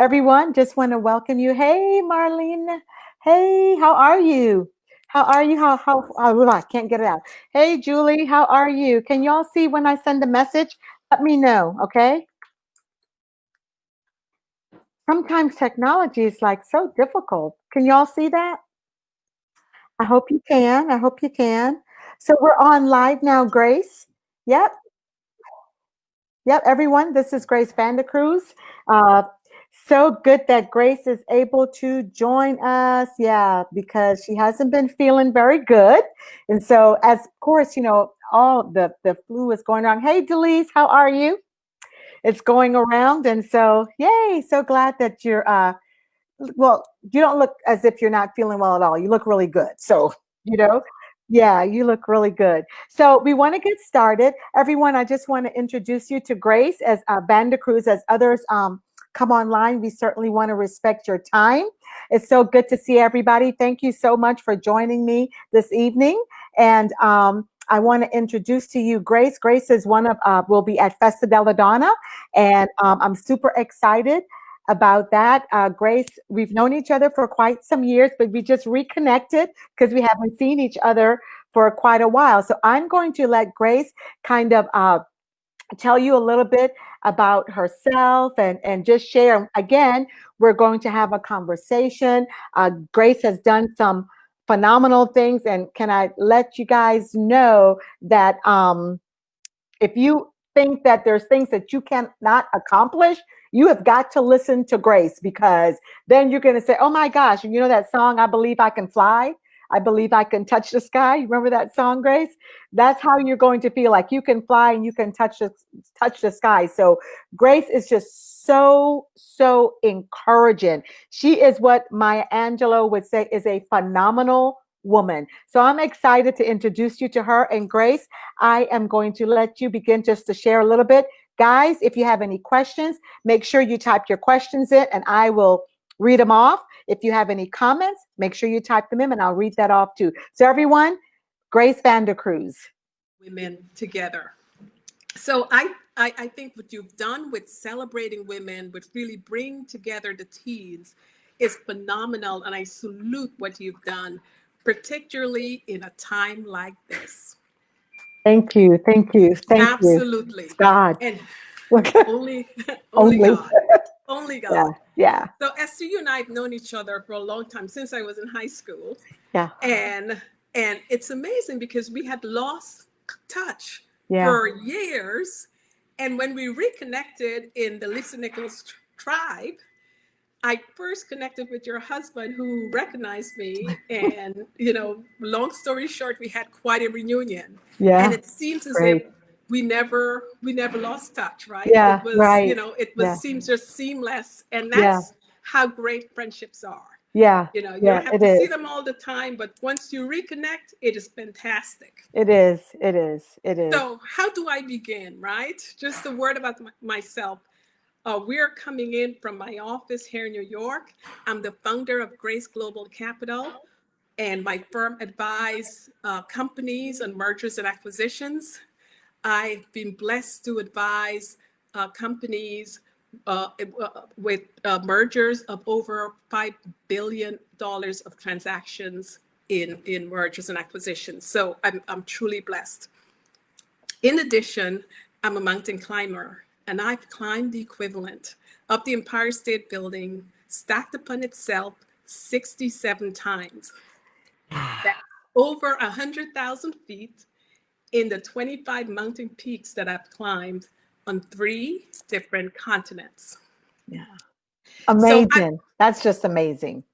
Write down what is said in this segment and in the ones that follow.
Everyone, just want to welcome you. Hey, Marlene. Hey, how are you? How are you? I can't get it out. Hey, Julie, how are you? Can y'all see when I send a message? Let me know, okay? Sometimes technology is like so difficult. Can y'all see that? I hope you can. I hope you can. So we're on live now, Grace. Yep. Yep, everyone, this is Grace Vandecruze. Uh, so good that Grace is able to join us. Yeah, because she hasn't been feeling very good. And so, as of course, all the flu is going on. Hey, Delise, how are you? It's going around. And so, yay, so glad that well, you don't look as if you're not feeling well at all. You look really good. So, you know, yeah, you look really good. So we want to get started. Everyone, I just want to introduce you to Grace as Vandecruze, as others come online. We certainly want to respect your time. It's so good to see everybody. Thank you so much for joining me this evening. And I want to introduce to you Grace. Grace is will be at Festa della Donna. And I'm super excited about that. Grace, we've known each other for quite some years, but we just reconnected because we haven't seen each other for quite a while. So I'm going to let Grace kind of tell you a little bit about herself and just share. Again, we're going to have a conversation. Grace has done some phenomenal things. And can I let you guys know that if you think that there's things that you cannot accomplish, you have got to listen to Grace, because then you're going to say, oh my gosh, and you know that song, I Believe I Can Fly? I believe I can touch the sky. You remember that song, Grace? That's how you're going to feel, like you can fly and you can touch the sky. So Grace is just so encouraging. She is what Maya Angelou would say is a phenomenal woman. So I'm excited to introduce you to her. And Grace, I am going to let you begin just to share a little bit. Guys, if you have any questions, make sure you type your questions in and I will read them off. If you have any comments, make sure you type them in and I'll read that off too. So everyone, Grace Vandecruze. Women together. So I think what you've done with celebrating women, with really bring together the teens, is phenomenal. And I salute what you've done, particularly in a time like this. Thank you. Thank you. Thank you. Absolutely. God. And only Only. God. Only God. Yeah. Yeah. So Esther, you and I have known each other for a long time, since I was in high school. Yeah. And it's amazing because we had lost touch Yeah. for years. And when we reconnected in the Lisa Nichols tribe, I first connected with your husband, who recognized me. And, long story short, we had quite a reunion. Yeah. And it seems as if we never lost touch, right? Yeah. It was, Right. seems just seamless. And that's how great friendships are. Yeah. You don't have to see them all the time, but once you reconnect, it is fantastic. It is. It is. It is. So how do I begin, right? Just a word about myself. We're coming in from my office here in New York. I'm the founder of Grace Global Capital, and my firm advises companies on mergers and acquisitions. I've been blessed to advise companies with mergers of over $5 billion of transactions in mergers and acquisitions. So I'm truly blessed. In addition, I'm a mountain climber, and I've climbed the equivalent of the Empire State Building stacked upon itself 67 times. That's over 100,000 feet in the 25 mountain peaks that I've climbed on 3 different continents. Yeah. Amazing. That's just amazing.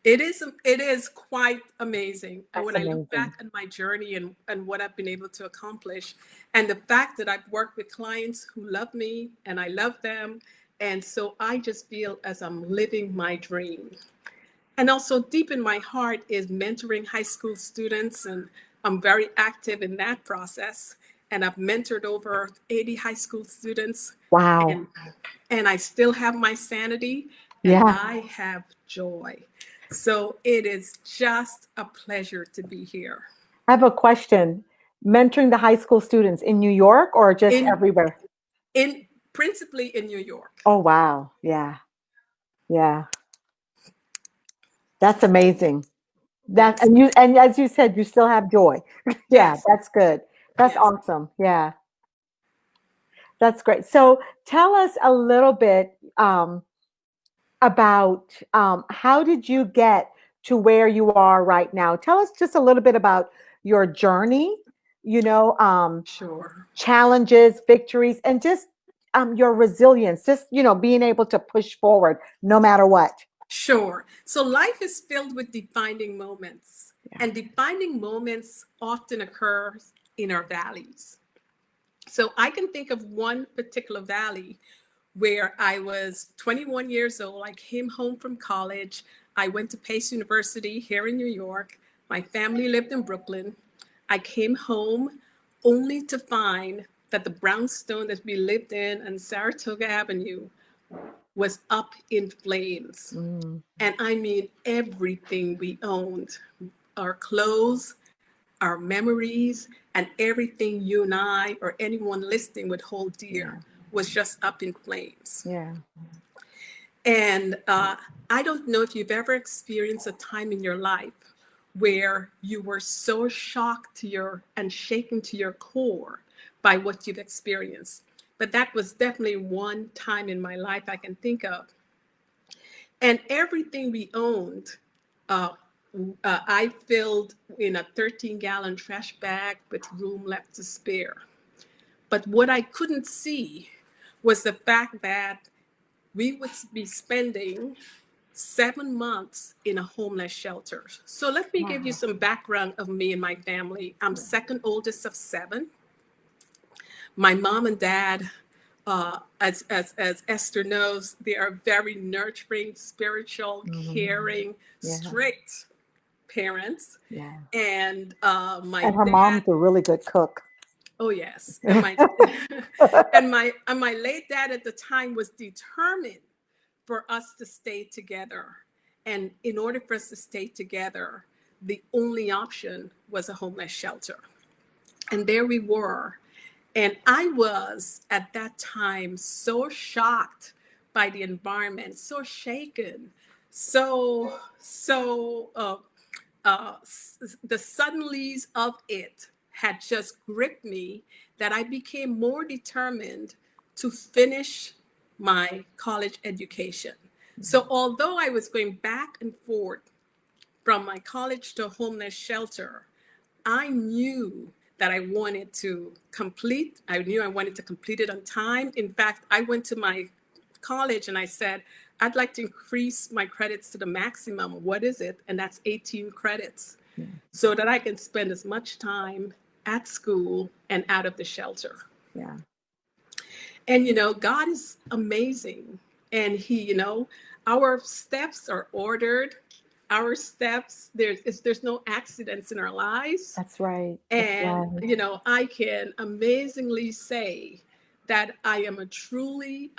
It is quite amazing. That's when amazing. I look back at my journey and what I've been able to accomplish, and the fact that I've worked with clients who love me and I love them. And so I just feel as I'm living my dream. And also deep in my heart is mentoring high school students, and I'm very active in that process. And I've mentored over 80 high school students. Wow. And I still have my sanity, and I have joy. So it is just a pleasure to be here. I have a question. Mentoring the high school students in New York or just everywhere? Principally in New York. Oh, wow. Yeah. Yeah. That's amazing. That Yes. and as you said, you still have joy. Yeah, Yes. that's good. That's Yes. awesome. Yeah, that's great. So tell us a little bit about how did you get to where you are right now? Tell us just a little bit about your journey, you know, Sure. challenges, victories, and just your resilience, just, being able to push forward no matter what. Sure. So life is filled with defining moments, Yeah. and defining moments often occur in our valleys. So I can think of one particular valley where I was 21 years old. I came home from college. I went to Pace University here in New York. My family lived in Brooklyn. I came home only to find that the brownstone that we lived in on Saratoga Avenue was up in flames. Mm, And I mean, everything we owned, our clothes, our memories, and everything you and I or anyone listening would hold dear yeah. was just up in flames. Yeah. And I don't know if you've ever experienced a time in your life where you were so shocked to your and shaken to your core by what you've experienced. But that was definitely one time in my life I can think of. And everything we owned, uh, I filled in a 13-gallon trash bag with room left to spare. But what I couldn't see was the fact that we would be spending 7 months in a homeless shelter. So let me give you Wow. some background of me and my family. I'm second oldest of seven. My mom and dad, as Esther knows, they are very nurturing, spiritual, Mhm. caring, Yeah. strict parents. Yeah. And my And her dad, mom's a really good cook. oh yes, and my and my late dad at the time was determined for us to stay together. And in order for us to stay together, the only option was a homeless shelter. And there we were. And I was at that time so shocked by the environment, so shaken, so the suddenlies of it had just gripped me that I became more determined to finish my college education. So although I was going back and forth from my college to homeless shelter, I knew that I knew I wanted to complete it on time. In fact, I went to my college and I said, I'd like to increase my credits to the maximum. What is it? And that's 18 credits Yeah. so that I can spend as much time at school and out of the shelter. Yeah. And, God is amazing. And our steps are ordered. Our steps, there's no accidents in our lives. That's right. That's And, right. I can amazingly say that I'm truly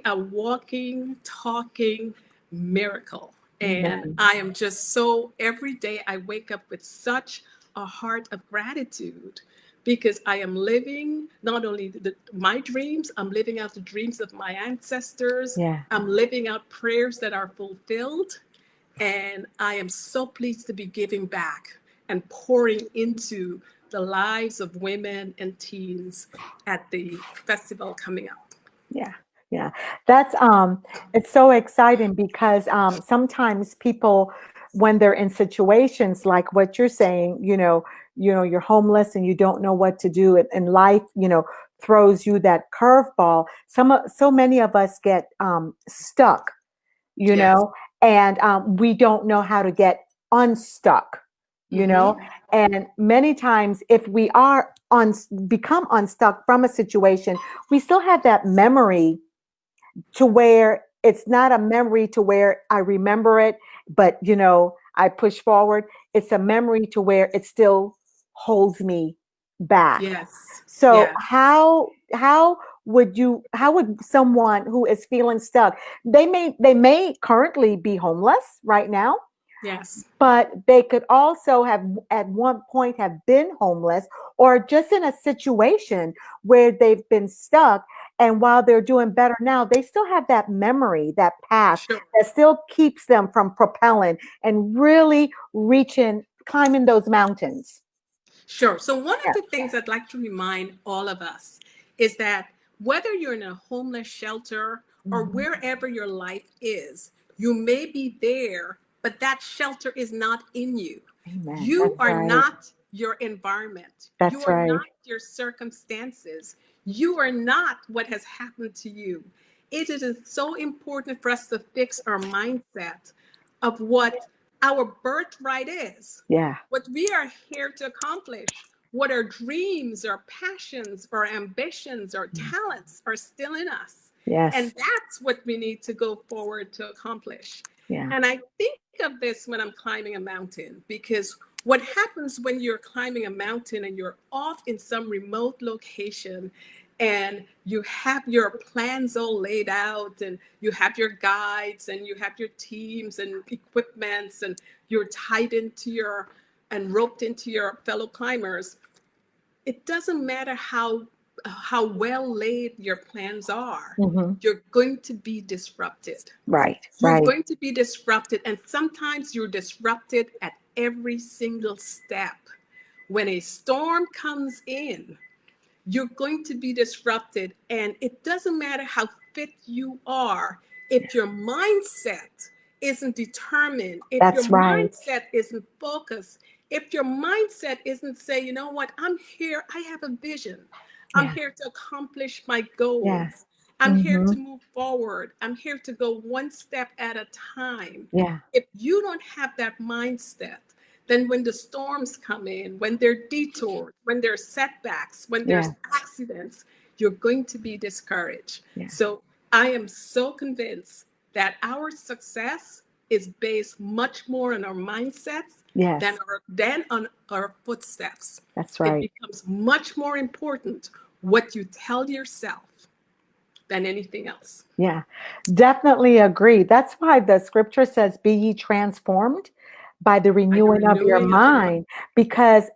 a walking, talking miracle. And Amen. I am just so, every day I wake up with such a heart of gratitude because I am living not only my dreams, I'm living out the dreams of my ancestors. Yeah. I'm living out prayers that are fulfilled. And I am so pleased to be giving back and pouring into the lives of women and teens at the festival coming up. Yeah. Yeah. That's it's so exciting because sometimes people when they're in situations like what you're saying, you're homeless and you don't know what to do and life, throws you that curveball. So many of us get stuck, you Yes. know, and we don't know how to get unstuck, you know. Mm-hmm. And many times, if we are become unstuck from a situation, we still have that memory to where it's not a memory to where I remember it, but I push forward. It's a memory to where it still holds me back. Yes. So Yes. how would someone who is feeling stuck, they may currently be homeless right now, Yes. but they could also have at one point have been homeless or just in a situation where they've been stuck And while they're doing better now, they still have that memory, that past Sure. that still keeps them from propelling and really reaching, climbing those mountains. Sure. So, one of Yeah. the things I'd like to remind all of us is that whether you're in a homeless shelter or Mhm. wherever your life is, you may be there, but that shelter is not in you. Amen. You That's are right. not your environment, you That's are right. not your circumstances, you are not what has happened to you. It is so important for us to fix our mindset of what our birthright is, Yeah. what we are here to accomplish, what our dreams, our passions, our ambitions, our talents are still in us. And Yes. that's what we need to go forward to accomplish. Yeah. And I think of this when I'm climbing a mountain, because what happens when you're climbing a mountain and you're off in some remote location and you have your plans all laid out and you have your guides and you have your teams and equipments and you're tied into your and roped into your fellow climbers, it doesn't matter how well laid your plans are, Hmm. you're going to be disrupted. Right. You're Right. going to be disrupted, and sometimes you're disrupted at every single step. When a storm comes in, you're going to be disrupted. And it doesn't matter how fit you are, if your mindset isn't determined, if your That's right. mindset isn't focused, if your mindset isn't say, you know what, I'm here, I have a vision. I'm Yeah. here to accomplish my goals. Yes. I'm here Hmm. to move forward. I'm here to go one step at a time. Yeah. If you don't have that mindset, then when the storms come in, when there are detours, when there are setbacks, when Yeah. there's accidents, you're going to be discouraged. Yeah. So I am so convinced that our success is based much more on our mindsets Yes. than on our footsteps. That's It right. becomes much more important what you tell yourself than anything else. Yeah, definitely agree. That's why the scripture says, "Be ye transformed by the By the renewing of your renewing of your mind. mind," because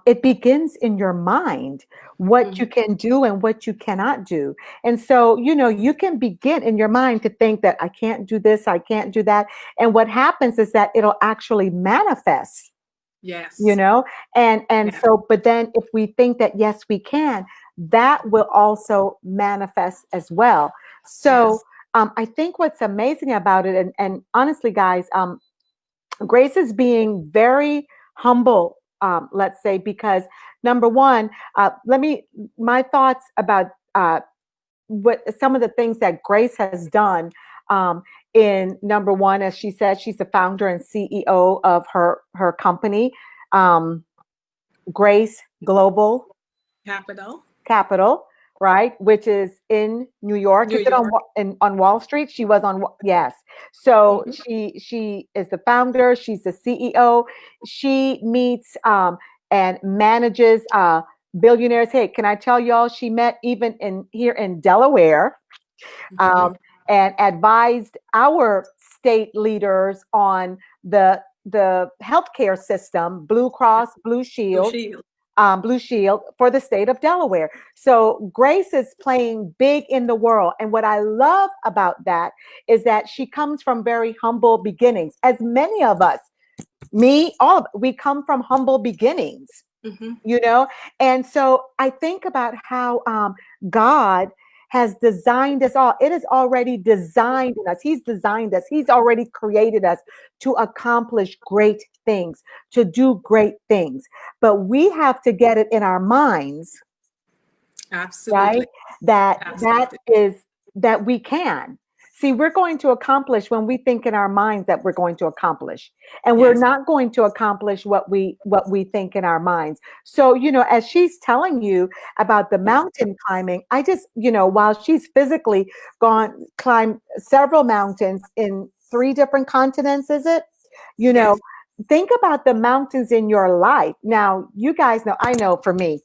it begins in your mind what you Mhm. can do and what you cannot do. And so, you can begin in your mind to think that I can't do this, I can't do that. And what happens is that it'll actually manifest, you Yes. know and Yeah. so, but then if we think that yes we can, that will also manifest as well. So Yes. I think what's amazing about it, and honestly guys, Grace is being very humble, let's say, because number one, let me my thoughts about what some of the things that Grace has done. In number one, as she said, she's the founder and CEO of her company, um, Grace Global Capital. Capital, right? Which is in New York. New Is it on York. on Wall Street? She was on yes. So Mhm. she is the founder. She's the CEO. She meets and manages billionaires. Hey, can I tell y'all? She met even in here in Delaware, Mhm. um, and advised our state leaders on the healthcare system, Blue Cross Blue Blue Shield, Shield. Blue Shield for the state of Delaware. So Grace is playing big in the world. And what I love about that is that she comes from very humble beginnings, as many of us, me, all of we come from humble beginnings, Mhm. you know? And so I think about how God has designed us all. It is already designed in us. He's designed us. He's already created us to accomplish great things, to do great things. But we have to get it in our minds, right? Absolutely. That Absolutely. is that we can. See, we're going to accomplish when we think in our minds that we're going to accomplish. And we're Yes. not going to accomplish what we think in our minds. So, as she's telling you about the mountain climbing, I just, while she's physically gone climb several mountains in 3 different continents, is it? You know, Yes. think about the mountains in your life. Now, you guys know, I know for me,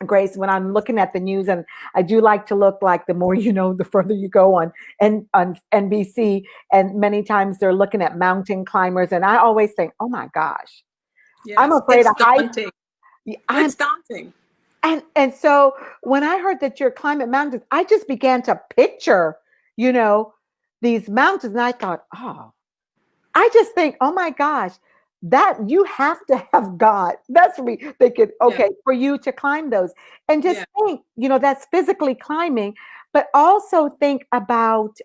Grace, when I'm looking at the news, and I do like to look like the more you know, the further you go on NBC, and many times they're looking at mountain climbers, and I always think, oh my gosh, I'm Yes. afraid It's of heights. daunting. I'm It's daunting. And so when I heard that you're climbing mountains, I just began to picture, you know, these mountains, and I thought, oh, I just think, oh my gosh, that you have to have God. That's me thinking, Yeah, okay, for you to climb those. And just yeah. think, that's physically climbing, but also think about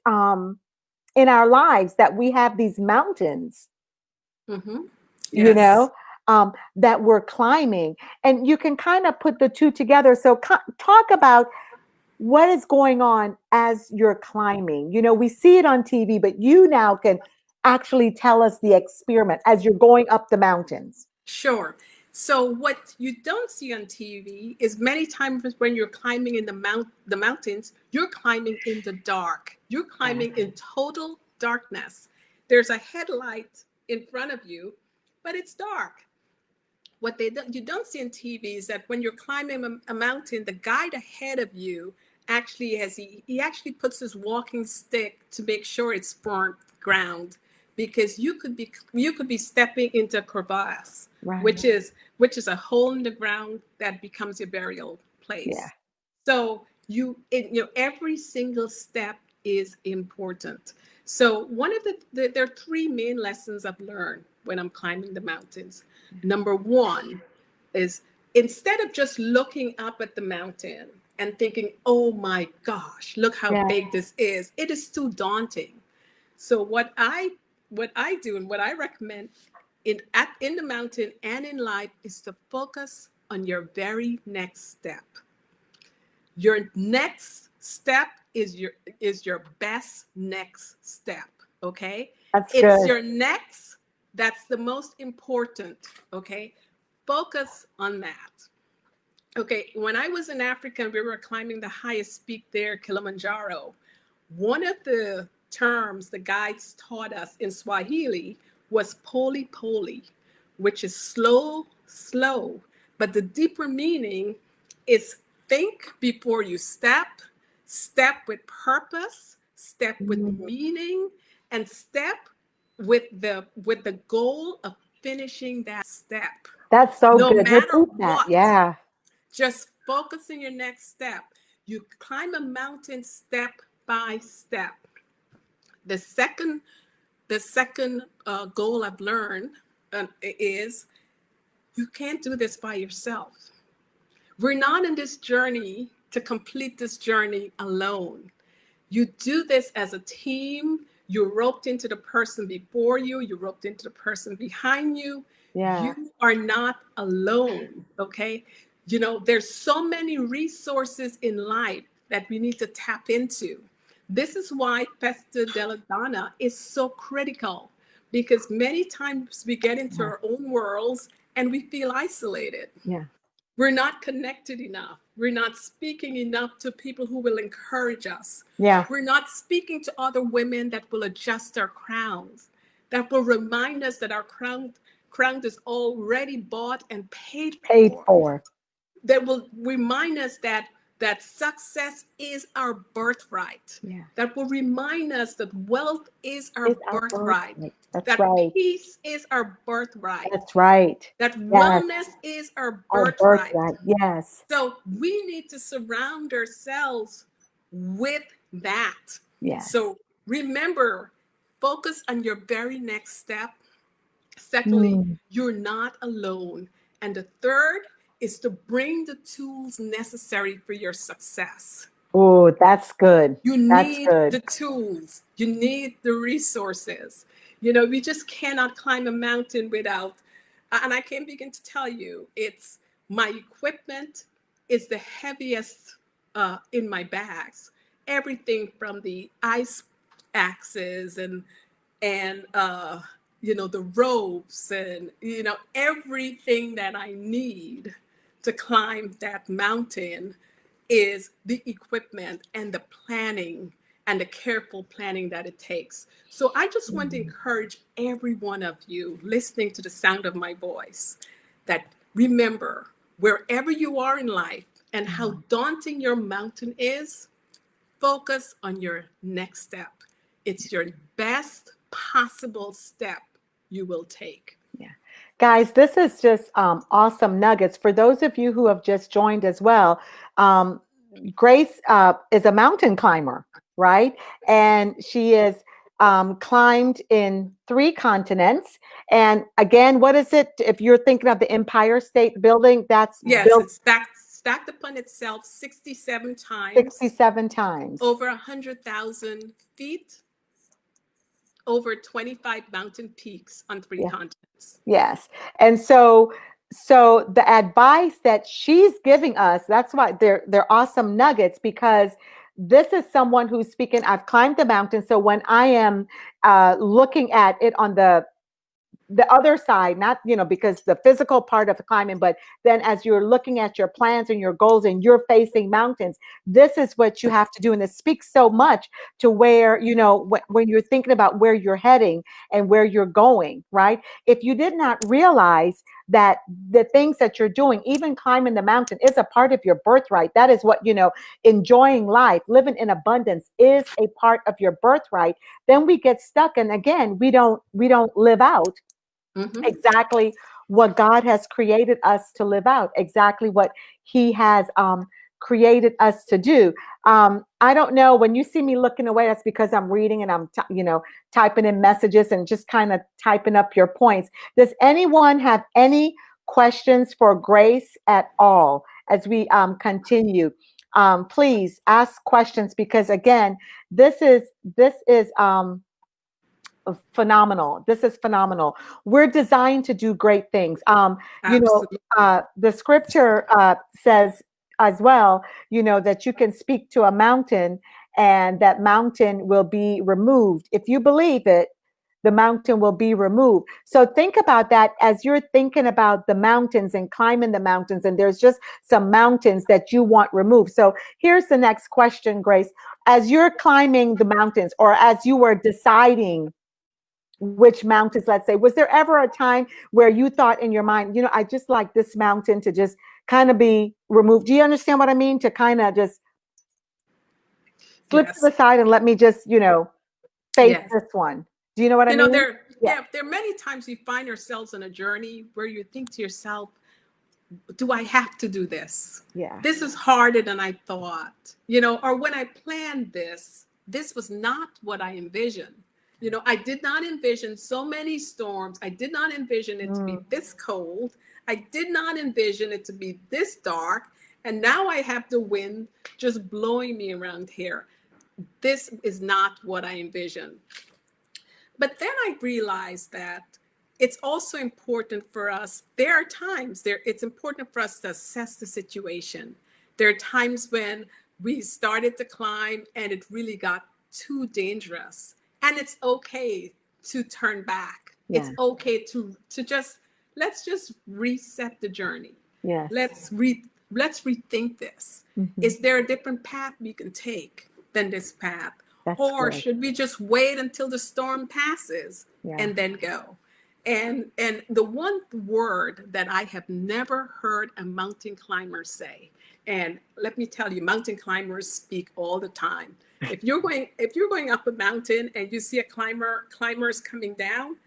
in our lives that we have these mountains, Mm-hmm. you Yes. know, that we're climbing. And you can kind of put the two together. So talk about what is going on as you're climbing. We see it on TV, but you now can actually tell us the experiment as you're going up the mountains. Sure. So what you don't see on TV is many times when you're climbing in the mountains, you're climbing in the dark. You're climbing in total darkness. There's a headlight in front of you, but it's dark. What you don't see on TV is that when you're climbing a mountain, the guide ahead of you actually he actually puts his walking stick to make sure it's firm ground, because you could be stepping into a crevasse, Right. which is a hole in the ground that becomes your burial Yeah. place. So every single step is important. So one of there are three main lessons I've learned when I'm climbing the mountains. Number one is, instead of just looking up at the mountain and thinking, oh my gosh, look how Yeah. big this is, it is too daunting. So what I do and what I recommend in the mountain and in life is to focus on your very next step. Your next step is your best next step. Okay, That's it's good. your next that's the most important. Okay, focus on that. Okay, when I was in Africa and we were climbing the highest peak there, Kilimanjaro, one of the terms the guides taught us in Swahili was pole pole, which is slow, slow. But the deeper meaning is, think before you step, step with purpose, step with Mm, meaning, and step with the goal of finishing that step. that's so No good. matter Repeat that. what, Yeah. just focus on your next step. You climb a mountain step by step. The second, the second goal I've learned is, you can't do this by yourself. We're not in this journey to complete this journey alone. You do this as a team. You're roped into the person before you, you're roped into the person behind you. Yeah. You are not alone, okay? There's so many resources in life that we need to tap into. This is why Festa della Donna is so critical, because many times we get into Yeah. our own worlds and we feel isolated. Yeah. We're not connected enough. We're not speaking enough to people who will encourage us. Yeah. We're not speaking to other women that will adjust our crowns, that will remind us that our crown is already bought and paid Paid for, for. that will remind us that success is our birthright, Yeah. that will remind us that wealth is our It's our birthright, birthright. That's that right. peace is our birthright, That's right. that Yes. wellness is our Our birthright. birthright. Yes. So we need to surround ourselves with that. Yes. So remember, focus on your very next step. Secondly, Mm. you're not alone. And the third is to bring the tools necessary for your success. Oh, that's good. You That's need good. the tools, you need the resources. We just cannot climb a mountain without, and I can't begin to tell you, it's my equipment is the heaviest in my bags. Everything from the ice axes and the ropes and everything that I need to climb that mountain is the equipment and the planning and the careful planning that it takes. So I just want to Mm. encourage every one of you listening to the sound of my voice that, remember, wherever you are in life and how Yeah. daunting your mountain is, focus on your next step. It's your best possible step you will take. Yeah. Guys, this is just awesome nuggets. For those of you who have just joined as well, um, Grace is a mountain climber, right? And she is climbed in 3 continents. And again, what is it? If you're thinking of the Empire State Building, that's Yes, built it's stacked upon itself 67 times, 67 times. over 100,000 feet, over 25 mountain peaks on 3 continents. Yes. And so the advice that she's giving us, that's why they're awesome nuggets, because this is someone who's speaking. I've climbed the mountain. So when I am looking at it on the other side, not, because the physical part of the climbing, but then as you're looking at your plans and your goals and you're facing mountains, this is what you have to do. And it speaks so much to where, when you're thinking about where you're heading and where you're going, right? If you did not realize that the things that you're doing, even climbing the mountain, is a part of your birthright. That is what, enjoying life, living in abundance is a part of your birthright. Then we get stuck. And again, we don't live out Mm-hmm. exactly what God has created us to live out, exactly what He has created us to do. I don't know, when you see me looking away, that's because I'm reading and I'm typing in messages and just kind of typing up your points. Does anyone have any questions for Grace at all as we continue? Please ask questions, because again, this is phenomenal. This is phenomenal. We're designed to do great things. Absolutely. The scripture says as well, that you can speak to a mountain and that mountain will be removed. If you believe it, the mountain will be removed. So think about that as you're thinking about the mountains and climbing the mountains, and there's just some mountains that you want removed. So here's the next question, Grace. As you're climbing the mountains, or as you were deciding which mountains, let's say, was there ever a time where you thought in your mind, I just like this mountain to just kind of be removed? Do you understand what I mean? To kind of just flip to Yes. the side and let me just, face Yes. this one. Do you know what I mean? There are many times we find ourselves on a journey where you think to yourself, do I have to do this? Yeah. This is harder than I thought, or when I planned this was not what I envisioned. I did not envision so many storms. I did not envision it to be this cold. I did not envision it to be this dark. And now I have the wind just blowing me around here. This is not what I envisioned. But then I realized that it's also important for us. There are times it's important for us to assess the situation. There are times when we started to climb and it really got too dangerous. And it's okay to turn back. Yeah. It's okay to just, let's just reset the journey. Yes. Let's rethink this. Mm-hmm. Is there a different path we can take than this path? Or good. should we just wait until the storm passes and then go? And the one word that I have never heard a mountain climber say, and let me tell you, mountain climbers speak all the time. If you're going up a mountain and you see climbers coming down,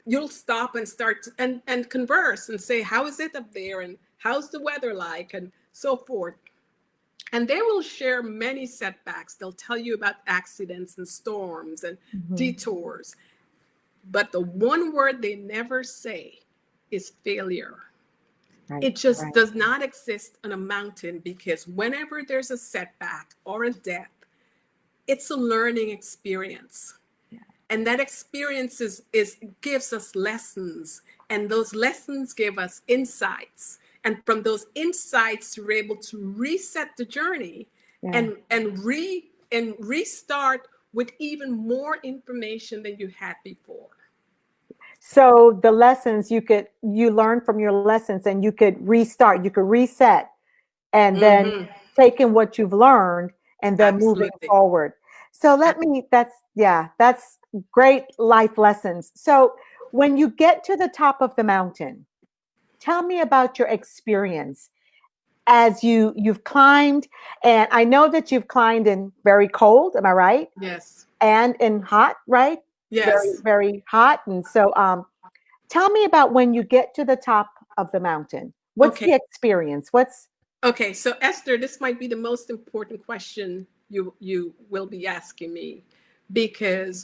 you'll stop and start and converse and say, how is it up there? And how's the weather like? And so forth. And they will share many setbacks. They'll tell you about accidents and storms and detours. But the one word they never say is failure. Right. It just does not exist on a mountain, because whenever there's a setback or a death, it's a learning experience. Yeah. And that experience gives us lessons. And those lessons give us insights. And from those insights, you're able to reset the journey and restart with even more information than you had before. So the lessons you learn from your lessons, and you could restart, you could reset, and then taking what you've learned and then moving forward. So that's great life lessons. So when you get to the top of the mountain, tell me about your experience as you've climbed. And I know that you've climbed in very cold, am I right? Yes. And in hot, right? Yes. Very, very hot. And so tell me about when you get to the top of the mountain. What's Okay. the experience? What's Okay. So Esther, this might be the most important question you will be asking me, because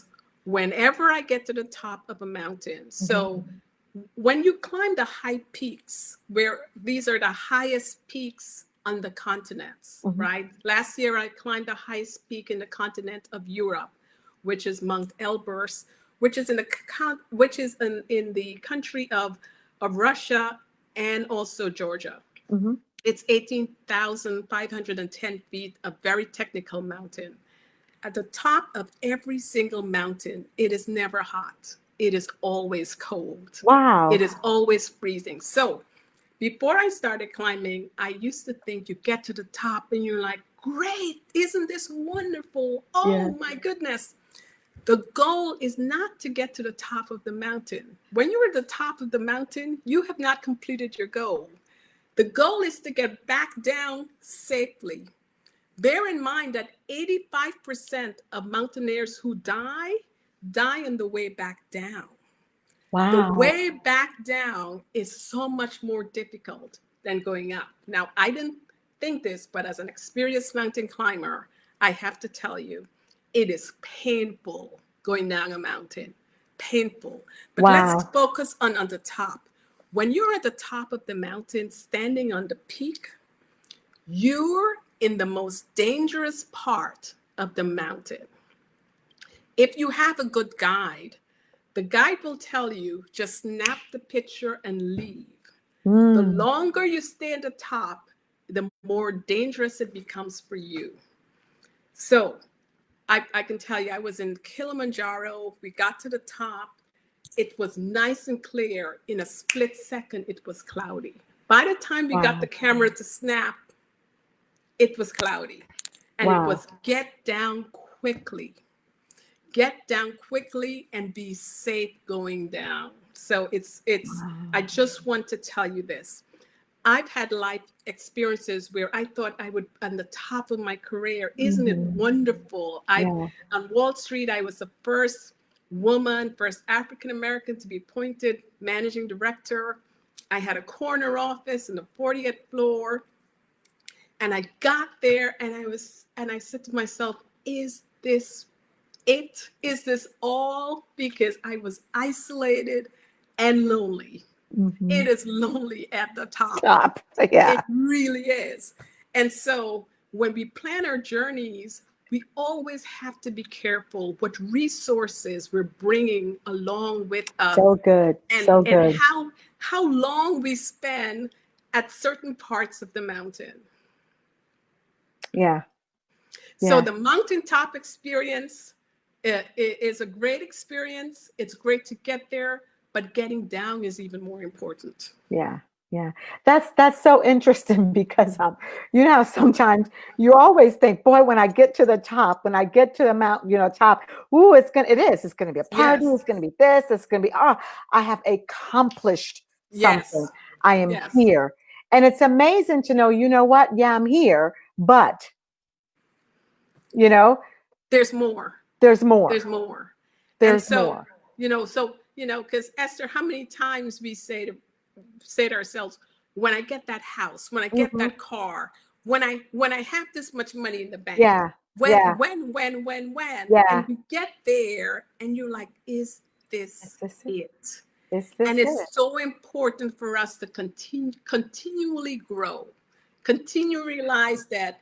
whenever I get to the top of a mountain, Mhm, so when you climb the high peaks, where these are the highest peaks on the continents, mhm, right? Last year I climbed the highest peak in the continent of Europe, which is Mount Elbrus, which is in the country of Russia and also Georgia. mhm. It's 18,510 feet, a very technical mountain. At the top of every single mountain, it is never hot. It is always cold. It Wow. is always freezing. So before I started climbing, I used to think you get to the top and you're like, great, isn't this wonderful? Yeah. Oh my goodness. The goal is not to get to the top of the mountain. When you're at the top of the mountain, you have not completed your goal. The goal is to get back down safely. Bear in mind that 85% of mountaineers who die on the way back down. The Wow. way back down is so much more difficult than going up. Now, I didn't think this, but as an experienced mountain climber, I have to tell you, it is painful going down a mountain. Painful. But let's Wow. focus on the top. When you're at the top of the mountain, standing on the peak, you're in the most dangerous part of the mountain. If you have a good guide, the guide will tell you just snap the picture and leave. The Mm. longer you stay at the top, the more dangerous it becomes for you. So I can tell you, I was in Kilimanjaro. We got to the top. It was nice and clear. In a split second, it was cloudy. By the time we got the Wow. camera to snap, it was cloudy. And it Wow. was get down quickly. Get down quickly and be safe going down. So I Wow. just want to tell you this. I've had life experiences where I thought I would on the top of my career. Isn't it Mhm. wonderful? I Yeah. On Wall Street, I was the first woman, first African American to be appointed managing director. I had a corner office in the 40th floor. And I got there and I said to myself, is this it? Is this all? Because I was isolated and lonely. It Mhm. is lonely at the top. Stop. Yeah. It really is. And so when we plan our journeys, we always have to be careful what resources we're bringing along with us, So good. So and good. how long we spend at certain parts of the mountain. Yeah. So Yeah. the mountaintop experience is a great experience. It's great to get there, but getting down is even more important. Yeah, yeah. That's so interesting because you know how sometimes you always think, boy, when I get to the top, when I get to the mountain, top, ooh, it's gonna be a party, Yes, it's gonna be this, it's gonna be I have accomplished something. yes, I am yes. here. And it's amazing to know, you know what? Yeah, I'm here, but you know, There's more. there's more. There's more. And There's so, more. because Esther, how many times we say to ourselves, when I get that house, when I get Hmm. that car, when I have this much money in the bank, Yeah, yeah, when, yeah. and you get there and you're like, is Is this this it? it? Is this And it? it's so important for us to continually grow, continue to realize that,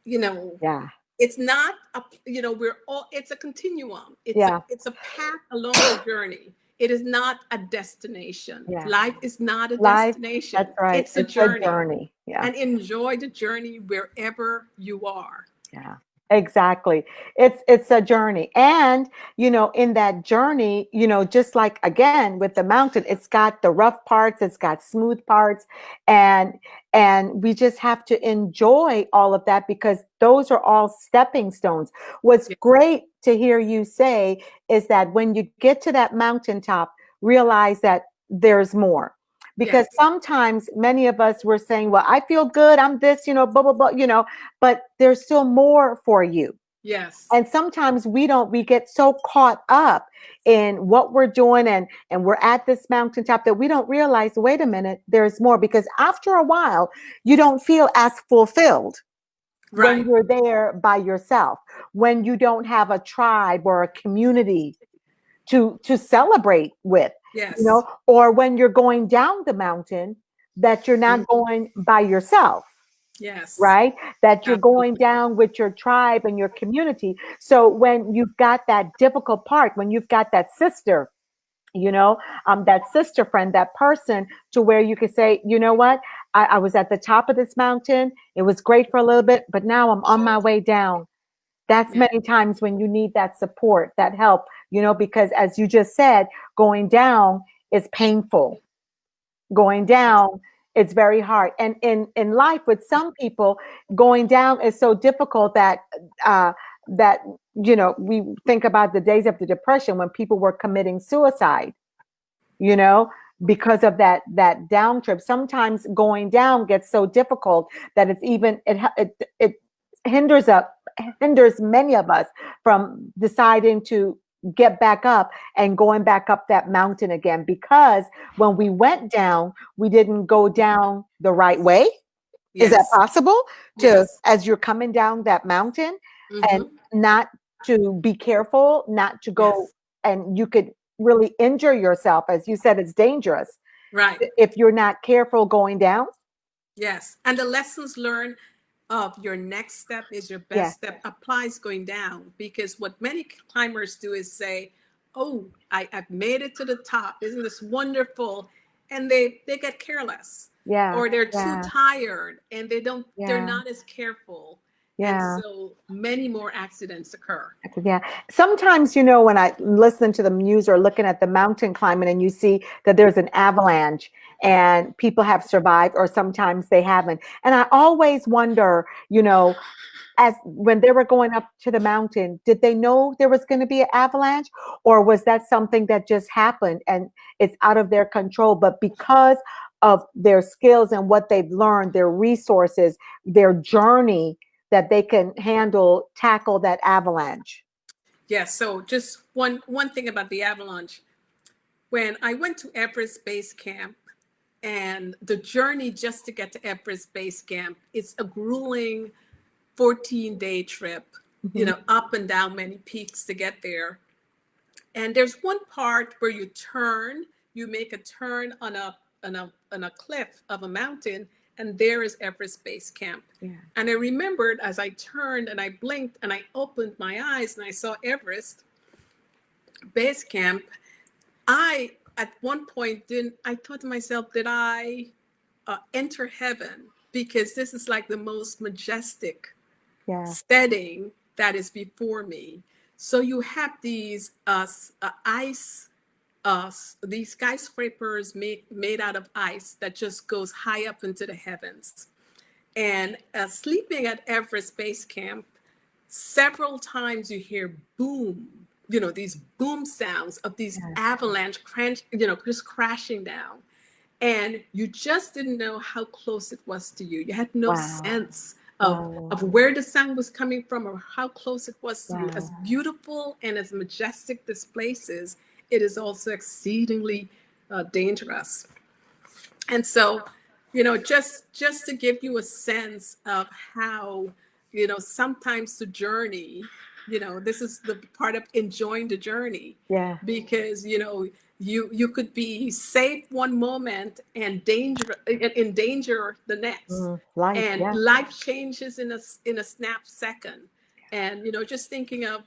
you know, Yeah, it's not we're all it's a continuum. it's a yeah, it's a path along the journey. It is not a destination. yeah. Life is not a Life, destination. that's right. It's a It's a journey. journey. Yeah. And enjoy the journey wherever you are. Yeah, exactly. It's a journey. And, in that journey, just like again with the mountain, it's got the rough parts, it's got smooth parts, and we just have to enjoy all of that because those are all stepping stones. What's Yeah. great to hear you say is that when you get to that mountaintop, realize that there's more. Because Yes. sometimes many of us were saying, well, I feel good, I'm this, blah, blah, blah, but there's still more for you. Yes. And sometimes we get so caught up in what we're doing, and we're at this mountaintop that we don't realize, wait a minute, there's more. Because after a while, you don't feel as fulfilled when Right. you're there by yourself, when you don't have a tribe or a community to celebrate with, Yes. or when you're going down the mountain, that you're not Mhm. going by yourself, Yes. right? That you're going Absolutely. down with your tribe and your community. So when you've got that difficult part, when you've got that sister, that sister friend, that person, to where you could say, you know what, I was at the top of this mountain. It was great for a little bit, but now I'm on my way down. That's Yeah. many times when you need that support, that help, because as you just said, going down is painful. Going Yes. down, it's very hard. And in life, with some people, going down is so difficult uh that we think about the days of the depression when people were committing suicide, you know because of that down trip. Sometimes going down gets so difficult that it hinders many of us from deciding to get back up and going back up that mountain again, because when we went down, we didn't go down the right way. Is that Yes. possible, to Yes. as you're coming down that mountain, and Mm-hmm. not to be careful, not to go, Yes. and you could really injure yourself? As you said, it's dangerous Right. if you're not careful going down. Yes. And the lessons learned of your next step is your Yes. best step applies going down, because what many climbers do is say, oh, I've made it to the top, isn't this wonderful? And they get careless, Yeah. or they're too Yeah. tired and they're Yeah. not as careful, and Yeah. so many more accidents occur. Yeah. Sometimes, when I listen to the news or looking at the mountain climbing, and you see that there's an avalanche and people have survived, or sometimes they haven't. And I always wonder, as when they were going up to the mountain, did they know there was going to be an avalanche, or was that something that just happened and it's out of their control? But because of their skills and what they've learned, their resources, their journey, that they can tackle that avalanche. Yes, so just one thing about the avalanche. When I went to Everest Base Camp, and the journey just to get to Everest Base Camp, it's a grueling 14-day trip, Mhm. up and down many peaks to get there. And there's one part where you make a turn on a cliff of a mountain, and there is Everest Base Camp. Yeah. And I remembered as I turned and I blinked and I opened my eyes and I saw Everest Base Camp, I at one point didn't. I thought to myself, did I enter heaven? Because this is like the most majestic Yeah. setting that is before me. So you have these ice, these skyscrapers made out of ice that just goes high up into the heavens. And sleeping at Everest Base Camp, several times you hear boom, these boom sounds of these Yeah. avalanche crunch, just crashing down. And you just didn't know how close it was to you. You had no Wow. sense Wow. of where the sound was coming from or how close it was to you. As Wow. beautiful and as majestic this place is, it is also exceedingly dangerous. And so, just to give you a sense of how, sometimes the journey, this is the part of enjoying the journey, Yeah. because you could be safe one moment and in danger the next, Life. and Yeah. life changes in a snap second. And just thinking of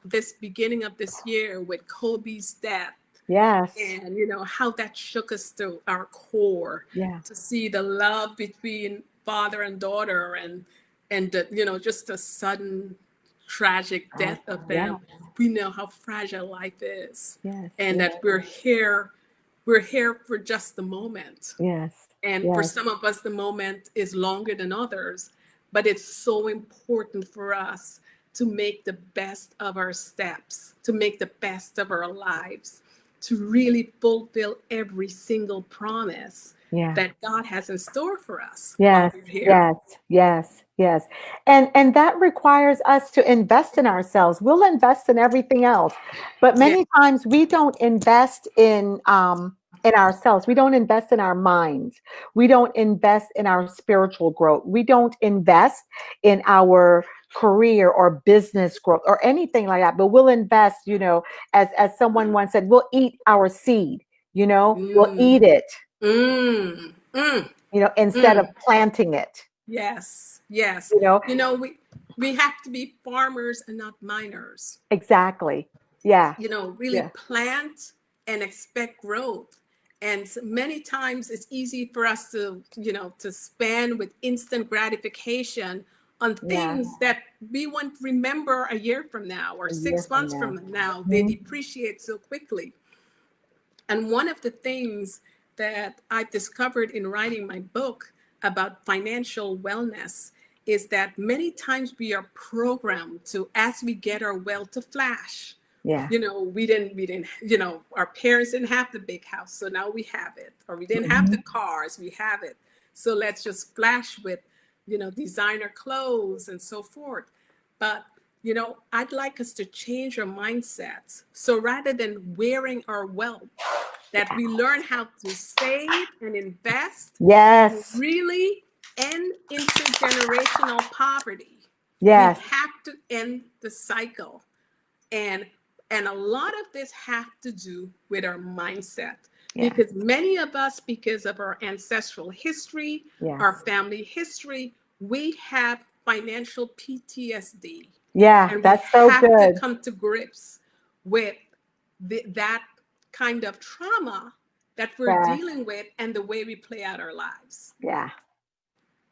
this beginning of this year with Kobe's death, Yes. and how that shook us to our core, Yeah. to see the love between father and daughter, and just the sudden tragic death of Yeah. them. We know how fragile life is, Yes. and Yes. that we're here for just the moment. Yes. And for Yes. some of us, the moment is longer than others, but it's so important for us to make the best of our steps, to make the best of our lives, to really fulfill every single promise Yeah. that God has in store for us while Yes, we're here. yes, yes, yes. And that requires us to invest in ourselves. We'll invest in everything else, but Yeah. many times we don't invest in ourselves. We don't invest in our minds. We don't invest in our spiritual growth. We don't invest in our career or business growth or anything like that. But we'll invest, as someone once said, we'll eat our seed, we'll eat Mm, it, mm, mm, instead of mm. planting it. Yes, yes. You know, We have to be farmers and not miners. exactly. Yeah. Really Yeah. plant and expect growth. And many times it's easy for us to spend with instant gratification on Yeah. things that we won't remember a year from now or A year six from months now. from now. They Mhm. depreciate so quickly. And one of the things that I discovered in writing my book about financial wellness is that many times we are programmed to, as we get our wealth, to flash. Yeah. Our parents didn't have the big house, so now we have it. Or we didn't have the Mhm. cars, we have it. So let's just flash with, designer clothes and so forth. But I'd like us to change our mindsets. So rather than wearing our wealth, that we learn how to save and invest and Yes. really end intergenerational poverty. We Yes. have to end the cycle. And and a lot of this have to do with our mindset, Yes. because many of us, because of our ancestral history, our Yes. family history, we have financial PTSD, Yeah. and we That's so have to good. come to grips with that kind of trauma that we're Yeah. dealing with and the way we play out our lives. Yeah.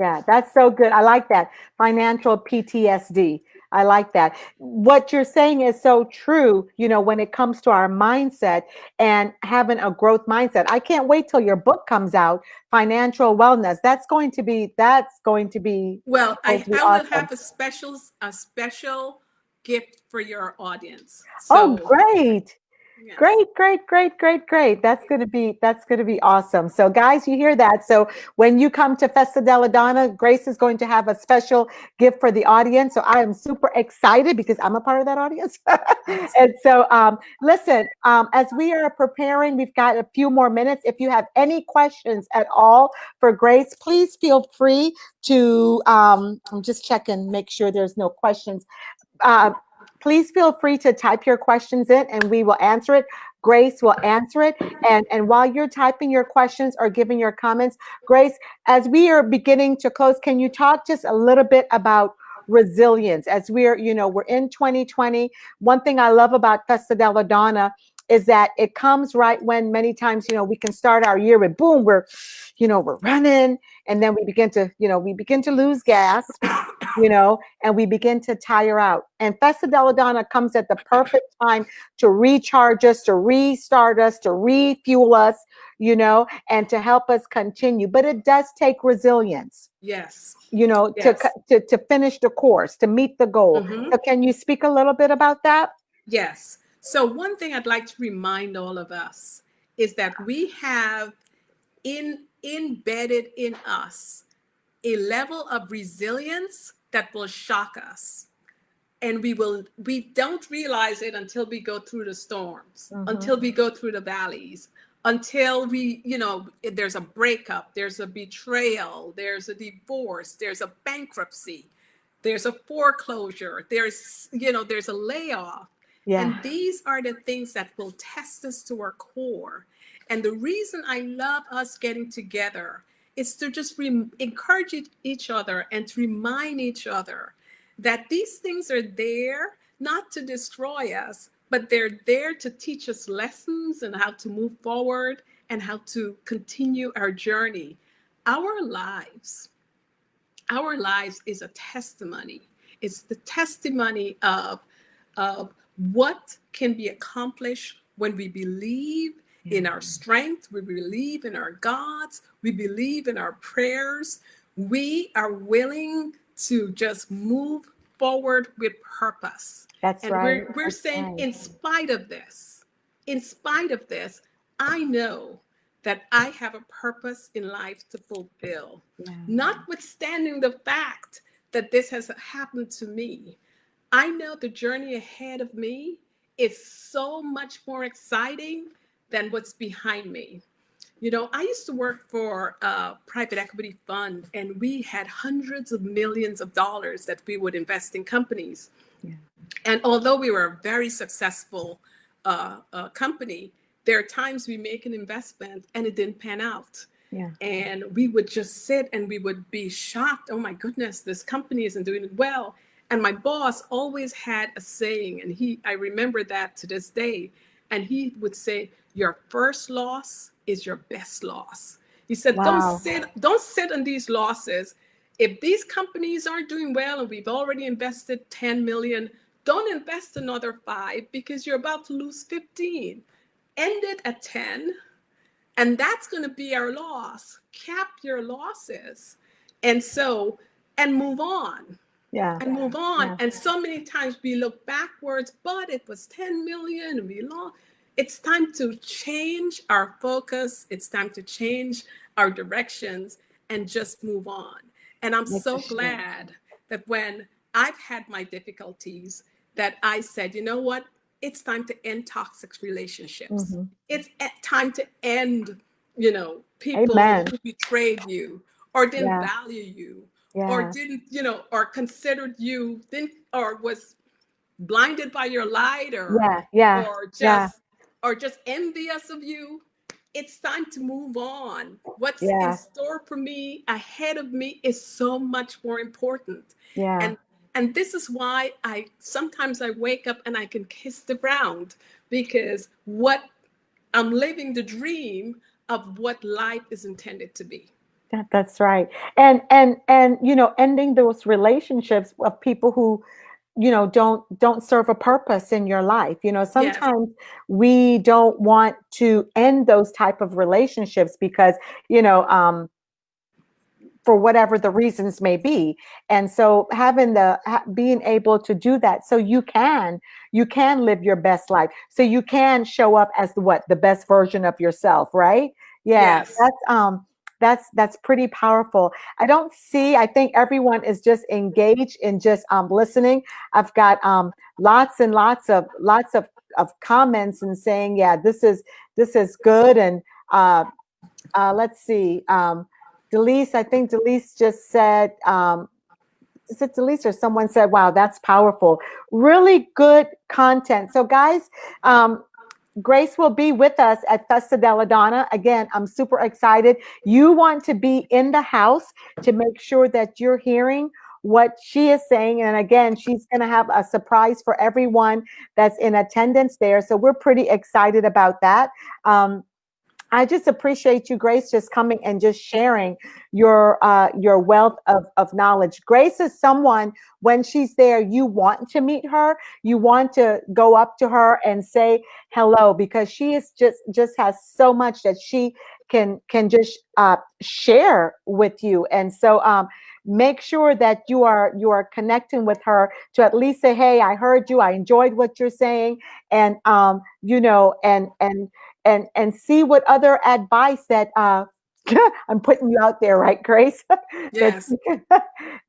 Yeah, that's so good. I like that. Financial PTSD. I like that. What you're saying is so true, when it comes to our mindset and having a growth mindset. I can't wait till your book comes out, Financial Wellness. That's Well, going to be I will awesome. have a special gift for your audience. Oh, So great. yes. Great, great, great, great, great. That's gonna be awesome. So guys, you hear that. So when you come to Festa della Donna, Grace is going to have a special gift for the audience. So I am super excited because I'm a part of that audience. Yes. And so listen, as we are preparing, we've got a few more minutes. If you have any questions at all for Grace, please feel free to I'm just checking, make sure there's no questions. uh, please feel free to type your questions in and we will answer it. Grace will answer it. And while you're typing your questions or giving your comments, Grace, as we are beginning to close, can you talk just a little bit about resilience as we're in 2020? One thing I love about Festa della Donna is that it comes right when many times, we can start our year with boom, we're running, and then we begin to lose gas, and we begin to tire out. And Festa della Donna comes at the perfect time to recharge us, to restart us, to refuel us, and to help us continue. But it does take resilience, Yes. to, Yes. to finish the course, to meet the goal. Hmm. So can you speak a little bit about that? Yes. So one thing I'd like to remind all of us is that we have embedded in us a level of resilience that will shock us. And we don't realize it until we go through the storms, Mm-hmm. until we go through the valleys, until there's a breakup, there's a betrayal, there's a divorce, there's a bankruptcy, there's a foreclosure, there's a layoff. Yeah. And these are the things that will test us to our core. And the reason I love us getting together is to just encourage each other and to remind each other that these things are there not to destroy us, but they're there to teach us lessons and how to move forward and how to continue our journey. Our lives, our lives is a testimony. It's the testimony of what can be accomplished when we believe in our strength, we believe in our gods, we believe in our prayers. We are willing to just move forward with purpose. That's And right. we're That's saying, right. in spite of this, I know that I have a purpose in life to fulfill. Yeah. Notwithstanding the fact that this has happened to me, I know the journey ahead of me is so much more exciting than what's behind me. You know, I used to work for a private equity fund, and we had hundreds of millions of dollars that we would invest in companies. Yeah. And although we were a very successful company, there are times we make an investment and it didn't pan out. Yeah. And we would just sit and we would be shocked. Oh my goodness, this company isn't doing well. And my boss always had a saying, and I remember that to this day. And he would say, "Your first loss is your best loss." He said, Wow. don't sit on these losses. If these companies aren't doing well and we've already invested 10 million, don't invest another 5 because you're about to lose 15. End it at 10, and that's going to be our loss. Cap your losses. And so, and move on. Yeah. And move on. Yeah. And so many times we look backwards, but it was 10 million and we lost. It's time to change our focus. It's time to change our directions and just move on. And I'm Makes a so shift. glad that when I've had my difficulties, that I said, you know what? It's time to end toxic relationships. Mhm. It's time to end, you know, people Amen. who betrayed you or didn't Yeah. value you or Yeah. didn't, you know, or considered you, didn't, or was blinded by your light, Yeah. Yeah. or Yeah. just, or just envious of you. It's time to move on. What's in Yeah. store for me, ahead of me, is so much more important. Yeah. And this is why I sometimes I wake up and I can kiss the ground, because what I'm living the dream of what life is intended to be. That's right. And you know, ending those relationships of people who, you know, don't serve a purpose in your life. You know, Yes, sometimes we don't want to end those type of relationships because, you know, for whatever the reasons may be. And so having being able to do that, so you can live your best life, so you can show up as the best version of yourself, right? Yeah, yes, that's pretty powerful. I think everyone is just engaged in just listening. I've got lots and lots of comments and saying, yeah, this is good. And let's see. Delise, I think Delise just said, is it Delise or someone said, wow, that's powerful. Really good content. So guys, Grace will be with us at Festa della Donna. Again, I'm super excited. You want to be in the house to make sure that you're hearing what she is saying. And again, she's going to have a surprise for everyone that's in attendance there. So we're pretty excited about that. I just appreciate you, Grace, just coming and just sharing your wealth of knowledge. Grace is someone, when she's there, you want to meet her, you want to go up to her and say hello, because she is just has so much that she can just share with you. And so make sure that you are connecting with her to at least say, hey, I heard you, I enjoyed what you're saying, and you know, and see what other advice that I'm putting you out there, right, Grace? that yes. you can,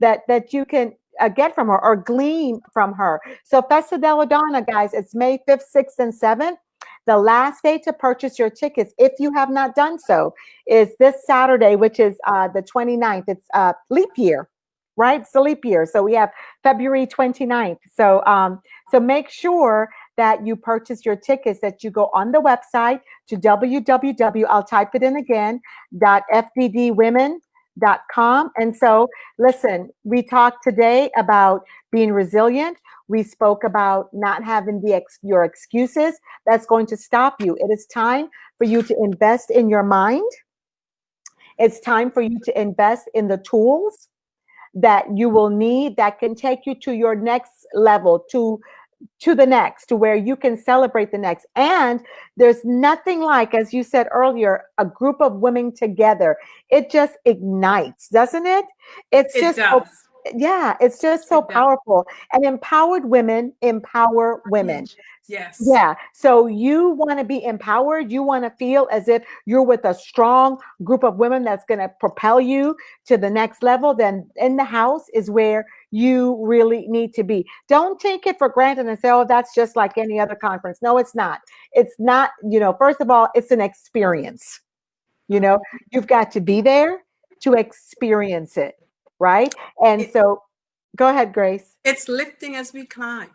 that you can get from her or glean from her. So Festa della Donna, guys, it's May 5th, 6th, and 7th. The last day to purchase your tickets, if you have not done so, is this Saturday, which is the 29th. It's leap year, right? It's a leap year. So we have February 29th. So make sure that you purchase your tickets, that you go on the website to www, I'll type it in again, .fddwomen.com. And so, listen, we talked today about being resilient. We spoke about not having your excuses that's going to stop you. It is time for you to invest in your mind. It's time for you to invest in the tools that you will need that can take you to your next level, to the next, to where you can celebrate the next. And there's nothing like, as you said earlier, a group of women together. It just ignites, doesn't it? It's It just does. Yeah, it's just so It does. powerful. And empowered women empower women. Huge. Yes. Yeah. So you want to be empowered. You want to feel as if you're with a strong group of women that's going to propel you to the next level. Then in the house is where you really need to be. Don't take it for granted and say, oh, that's just like any other conference. No, it's not. It's not, first of all, it's an experience. Mhm. You've got to be there to experience it. Right. And It, so go ahead, Grace. it's lifting as we climb.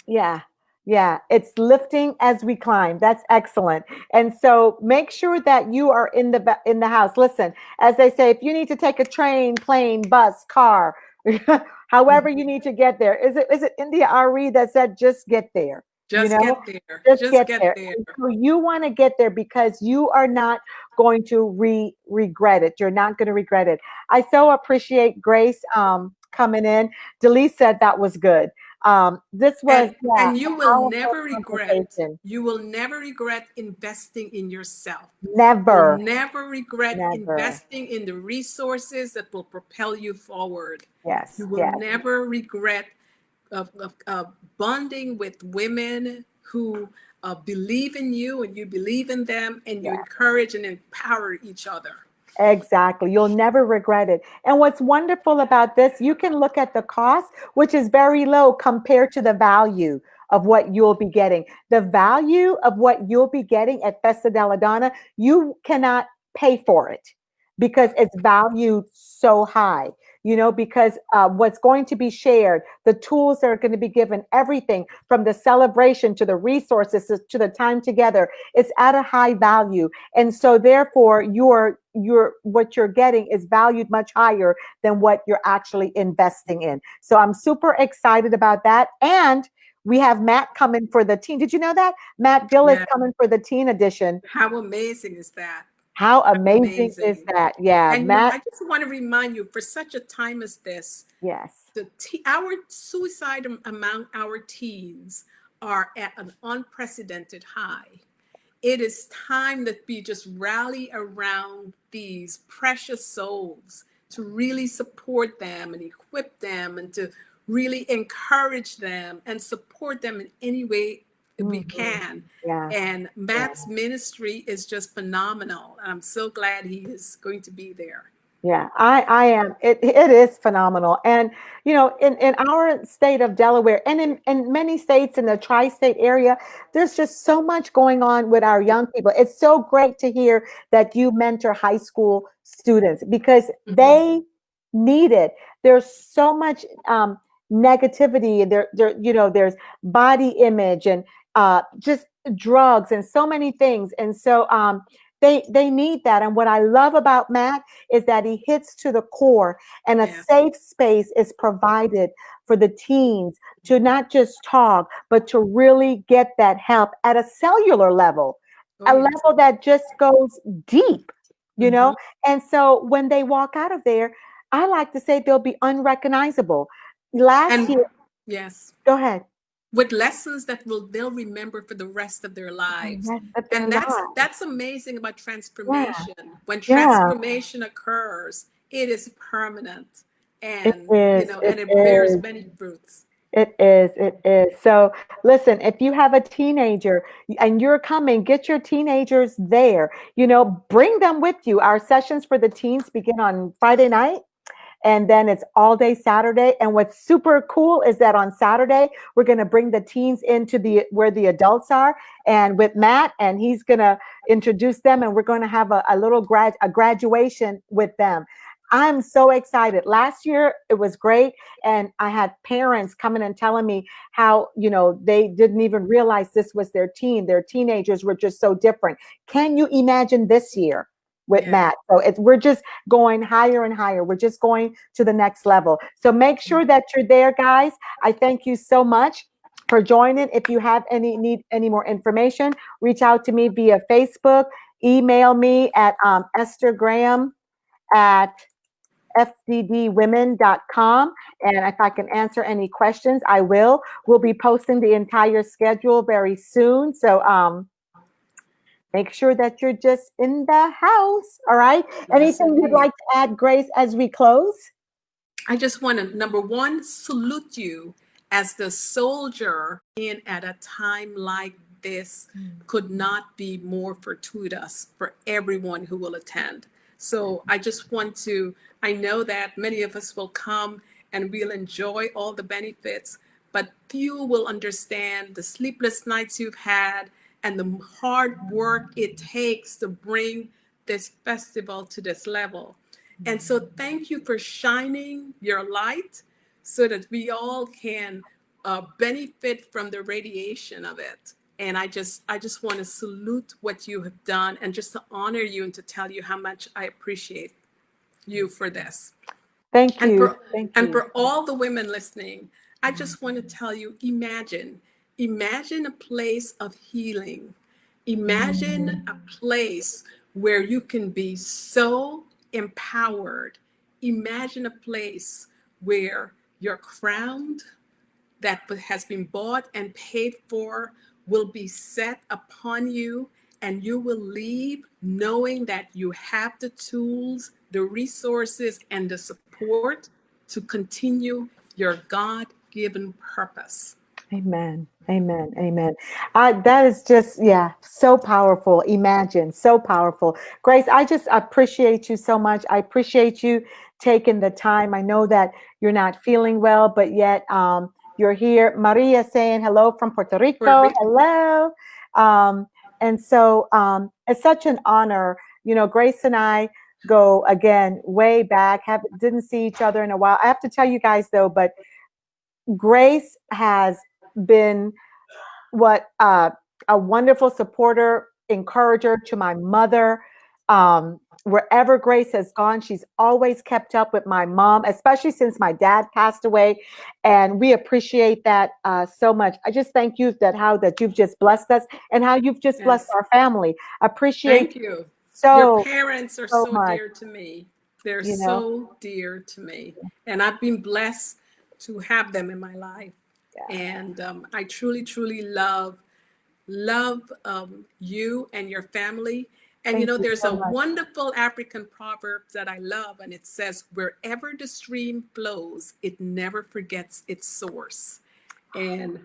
Yeah. Yeah. It's lifting as we climb. That's excellent. And so make sure that you are in the house. Listen, as they say, if you need to take a train, plane, bus, car, however you need to get there. Is it India Ari that said just get there? You Just know, get there. just Just get get there. there. And so you want to get there because you are not going to regret it. You're not going to regret it. I so appreciate Grace coming in. Delise said that was good. This was, And yeah, and you a will powerful never regret. conversation. You will never regret investing in yourself. You'll Never, never regret never. investing in the resources that will propel you forward. Yes, You will yes, never regret of bonding with women who believe in you and you believe in them and you yes. encourage and empower each other. Exactly. You'll never regret it. And what's wonderful about this, you can look at the cost, which is very low compared to the value of what you'll be getting. The value of what you'll be getting at Festa della Donna, you cannot pay for it because it's valued so high. Because what's going to be shared, the tools that are going to be given, everything from the celebration to the resources to the time together, it's at a high value. And so therefore your what you're getting is valued much higher than what you're actually investing in. So I'm super excited about that. And we have Matt coming for the teen. Did you know that? Matt Gill is Yeah. coming for the teen edition. How amazing is that? How How amazing is amazing. that? Yeah, And Matt. I just want to remind you, for such a time as this, Yes. our suicide among our teens are at an unprecedented high. It is time that we just rally around these precious souls to really support them and equip them and to really encourage them and support them in any way we Mhm. can. Yeah. And Yeah. Matt's ministry is just phenomenal. And I'm so glad he is going to be there. Yeah, I am. It is phenomenal. And in our state of Delaware and in many states in the tri-state area, there's just so much going on with our young people. It's so great to hear that you mentor high school students because Mhm. they need it. There's so much negativity. There's body image and just drugs and so many things. And so they need that. And what I love about Matt is that he hits to the core and a Yeah. safe space is provided for the teens to not just talk, but to really get that help at a cellular level, Oh, a yes. level that just goes deep, you Hmm. know? And so when they walk out of there, I like to say they'll be unrecognizable. Last And year, yes, go ahead. with lessons that they'll remember for the rest of their The lives. rest of their And lives. that's amazing about Yeah, transformation. When yeah, transformation occurs, it is permanent it and is. It and it bears is. many fruits. It is. It is. So listen, if you have a teenager and you're coming, get your teenagers there. Bring them with you. Our sessions for the teens begin on Friday night. And then it's all day Saturday. And what's super cool is that on Saturday, we're going to bring the teens into where the adults are and with Matt, and he's going to introduce them. And we're going to have a little a graduation with them. I'm so excited. Last year, it was great. And I had parents coming and telling me how, they didn't even realize this was their teen. Their teenagers were just so different. Can you imagine this year with Yeah. Matt? So we're just going higher and higher. We're just going to the next level. So make sure that you're there, guys. I thank you so much for joining. If you have need any more information, reach out to me via Facebook, email me at Esther Graham at fddwomen.com. And if I can answer any questions, I will. We'll be posting the entire schedule very soon. So make sure that you're just in the house. All right. Yes, Anything you'd indeed. like to add, Grace, as we close? I just want to, number one, salute you as the soldier in at a time like this could not be more fortuitous for everyone who will attend. So I just want to, I know that many of us will come and we'll enjoy all the benefits, but few will understand the sleepless nights you've had and the hard work it takes to bring this festival to this level. And so thank you for shining your light so that we all can benefit from the radiation of it. And I just want to salute what you have done and just to honor you and to tell you how much I appreciate you for this. Thank And you. for Thank and you. for all the women listening, I just want to tell you, imagine a place of healing. Imagine a place where you can be so empowered. Imagine a place where your crown that has been bought and paid for will be set upon you, and you will leave knowing that you have the tools, the resources, and the support to continue your God-given purpose. Amen. Amen. Amen. That is just, yeah, so powerful. Imagine, so powerful. Grace, I just appreciate you so much. I appreciate you taking the time. I know that you're not feeling well, but yet you're here. Maria saying hello from Puerto Rico. Hello. Um, and so it's such an honor. You know, Grace and I go again way back. Didn't see each other in a while. I have to tell you guys though, but Grace has been what a wonderful supporter, encourager to my mother. Wherever Grace has gone, she's always kept up with my mom, especially since my dad passed away, and we appreciate that so much. I just thank you that you've just blessed us and how you've just blessed Yes. our family. Appreciate Thank you. Your so parents are so so much. dear to me. They're You know, so dear to me. And I've been blessed to have them in my life. yeah. And I truly, truly love you and your family. And you Thank know, you there's so a much. wonderful African proverb that I love, and it says, "Wherever the stream flows, it never forgets its source." And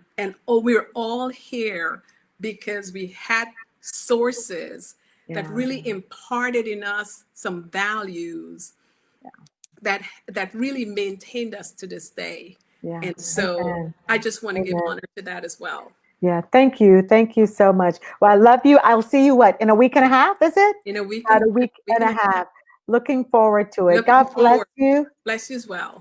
oh, we're all here because we had sources that Yeah, really imparted in us some values that really maintained us to this day. yeah. And so Amen. I just want to give Amen. honor to that as well. Yeah, thank you. Thank you so much. Well, I love you. I'll see you in a week and a half, is it? In a About a week week and and a a half. half. Looking forward to it. Looking God bless forward. you. Bless you as well.